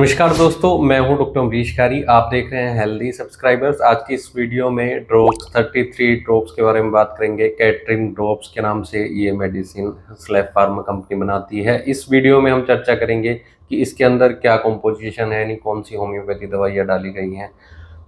नमस्कार दोस्तों, मैं हूं डॉक्टर अमरीश कारी। आप देख रहे हैं हेल्दी सब्सक्राइबर्स। आज की इस वीडियो में ड्रॉप्स 33 ड्रॉप्स के बारे में बात करेंगे। कैटरिंग ड्रॉप्स के नाम से ये मेडिसिन स्लैब फार्मा कंपनी बनाती है। इस वीडियो में हम चर्चा करेंगे कि इसके अंदर क्या कॉम्पोजिशन है, यानी कौन सी होम्योपैथी दवाइयाँ डाली गई हैं।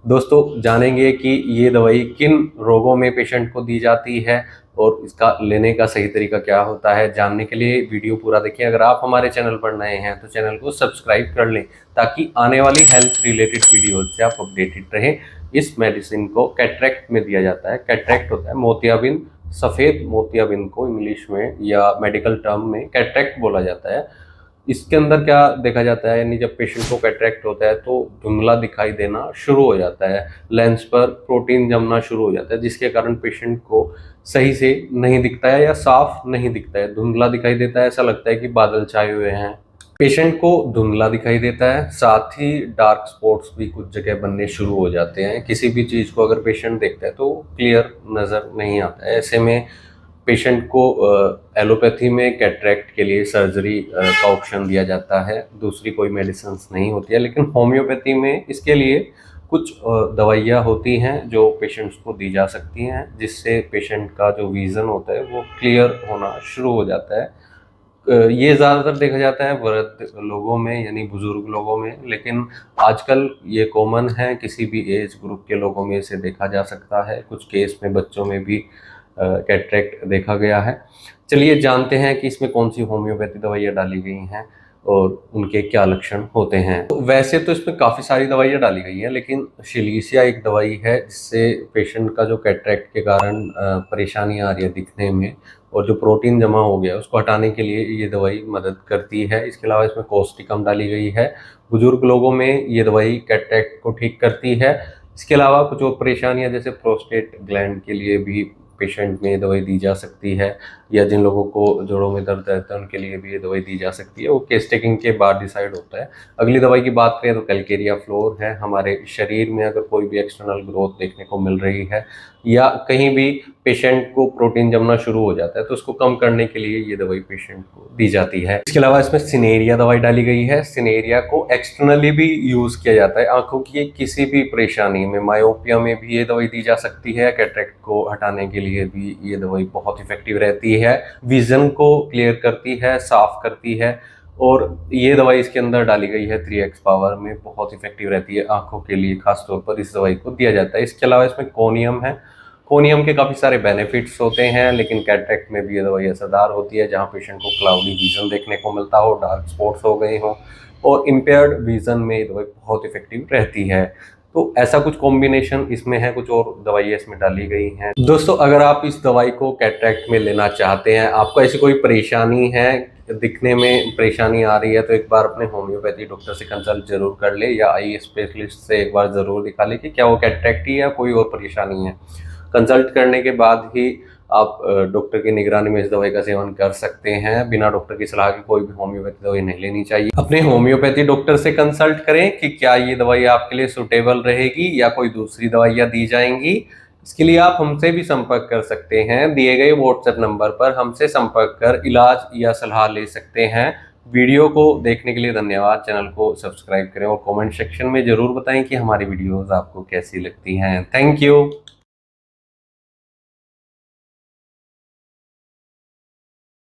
दोस्तों, जानेंगे कि ये दवाई किन रोगों में पेशेंट को दी जाती है और इसका लेने का सही तरीका क्या होता है। जानने के लिए वीडियो पूरा देखिए। अगर आप हमारे चैनल पर नए हैं तो चैनल को सब्सक्राइब कर लें ताकि आने वाली हेल्थ रिलेटेड वीडियो से आप अपडेटेड रहें। इस मेडिसिन को कैटरेक्ट में दिया जाता है। कैटरेक्ट होता है मोतियाबिंद, सफ़ेद मोतियाबिंद को इंग्लिश में या मेडिकल टर्म में कैटरेक्ट बोला जाता है। इसके अंदर क्या देखा जाता है, यानी जब पेशेंट को कैटरेक्ट होता है तो धुंधला दिखाई देना शुरू हो जाता है, लेंस पर प्रोटीन जमना शुरू हो जाता है, जिसके कारण पेशेंट को सही से नहीं दिखता है या साफ नहीं दिखता है, धुंधला दिखाई देता है। ऐसा लगता है कि बादल छाए हुए हैं। पेशेंट को धुंधला दिखाई देता है, साथ ही डार्क स्पॉट्स भी कुछ जगह बनने शुरू हो जाते हैं। किसी भी चीज़ को अगर पेशेंट देखता है तो क्लियर नज़र नहीं आता है। ऐसे में पेशेंट को एलोपैथी में कैटरेक्ट के लिए सर्जरी का ऑप्शन दिया जाता है। दूसरी कोई मेडिसिन नहीं होती है। लेकिन होम्योपैथी में इसके लिए कुछ दवाइयाँ होती हैं जो पेशेंट्स को दी जा सकती हैं, जिससे पेशेंट का जो विज़न होता है वो क्लियर होना शुरू हो जाता है। ये ज़्यादातर देखा जाता है वृद्ध लोगों में, यानी बुज़ुर्ग लोगों में, लेकिन आजकल ये कॉमन है, किसी भी एज ग्रुप के लोगों में इसे देखा जा सकता है। कुछ केस में बच्चों में भी कैटरेक्ट देखा गया है। चलिए जानते हैं कि इसमें कौन सी होम्योपैथी दवाइयाँ डाली गई हैं और उनके क्या लक्षण होते हैं। तो वैसे तो इसमें काफ़ी सारी दवाइयाँ डाली गई हैं, लेकिन शिलीसिया एक दवाई है जिससे पेशेंट का जो कैटरेक्ट के कारण परेशानी आ रही है दिखने में और जो प्रोटीन जमा हो गया उसको हटाने के लिए ये दवाई मदद करती है। इसके अलावा इसमें कॉस्टिकम डाली गई है। बुजुर्ग लोगों में ये दवाई कैटरेक्ट को ठीक करती है। इसके अलावा कुछ और परेशानियाँ जैसे प्रोस्टेट ग्लैंड के लिए भी पेशेंट में ये दवाई दी जा सकती है, या जिन लोगों को जोड़ों में दर्द रहता है उनके लिए भी ये दवाई दी जा सकती है। वो केस टेकिंग के बाद डिसाइड होता है। अगली दवाई की बात करें तो कैलकेरिया फ्लोर है। हमारे शरीर में अगर कोई भी एक्सटर्नल ग्रोथ देखने को मिल रही है या कहीं भी पेशेंट को प्रोटीन जमना शुरू हो जाता है तो उसको कम करने के लिए ये दवाई पेशेंट को दी जाती है। इसके अलावा इसमें सिनेरिया दवाई डाली गई है। सिनेरिया को एक्सटर्नली भी यूज किया जाता है। आंखों की किसी भी परेशानी में, मायोपिया में भी ये दवाई दी जा सकती है। कैटरेक्ट को हटाने के लिए भी ये दवाई बहुत इफेक्टिव रहती है। विजन को क्लियर करती है, साफ करती है, और ये दवाई इसके अंदर डाली गई है 3x पावर में, बहुत इफेक्टिव रहती है आंखों के लिए। खास तौर पर इस दवाई को दिया जाता है। इसके अलावा इसमें कोनियम है। कोनियम के काफ़ी सारे बेनिफिट्स होते हैं, लेकिन कैटरेक्ट में भी ये दवाई असरदार होती है। जहाँ पेशेंट को क्लाउडी विजन देखने को मिलता हो, डार्क स्पॉट्स हो गए हों और इम्पेयर्ड विजन में ये दवाई बहुत इफेक्टिव रहती है। तो ऐसा कुछ कॉम्बिनेशन इसमें है, कुछ और दवाइयाँ इसमें डाली गई हैं। दोस्तों, अगर आप इस दवाई को कैटरेक्ट में लेना चाहते हैं, आपको ऐसी कोई परेशानी है, दिखने में परेशानी आ रही है, तो एक बार अपने होम्योपैथी डॉक्टर से कंसल्ट जरूर कर ले या आई स्पेशलिस्ट से एक बार ज़रूर दिखा ले कि क्या वो कैटरेक्ट ही है या कोई और परेशानी है। कंसल्ट करने के बाद ही आप डॉक्टर की निगरानी में इस दवाई का सेवन कर सकते हैं। बिना डॉक्टर की सलाह के कोई भी होम्योपैथी दवाई नहीं लेनी चाहिए। अपने होम्योपैथी डॉक्टर से कंसल्ट करें कि क्या ये दवाई आपके लिए सूटेबल रहेगी या कोई दूसरी दवाइयाँ दी जाएंगी। इसके लिए आप हमसे भी संपर्क कर सकते हैं। दिए गए व्हाट्सएप नंबर पर हमसे संपर्क कर इलाज या सलाह ले सकते हैं। वीडियो को देखने के लिए धन्यवाद। चैनल को सब्सक्राइब करें और कमेंट सेक्शन में ज़रूर बताएं कि हमारी वीडियोस आपको कैसी लगती हैं। Thank you.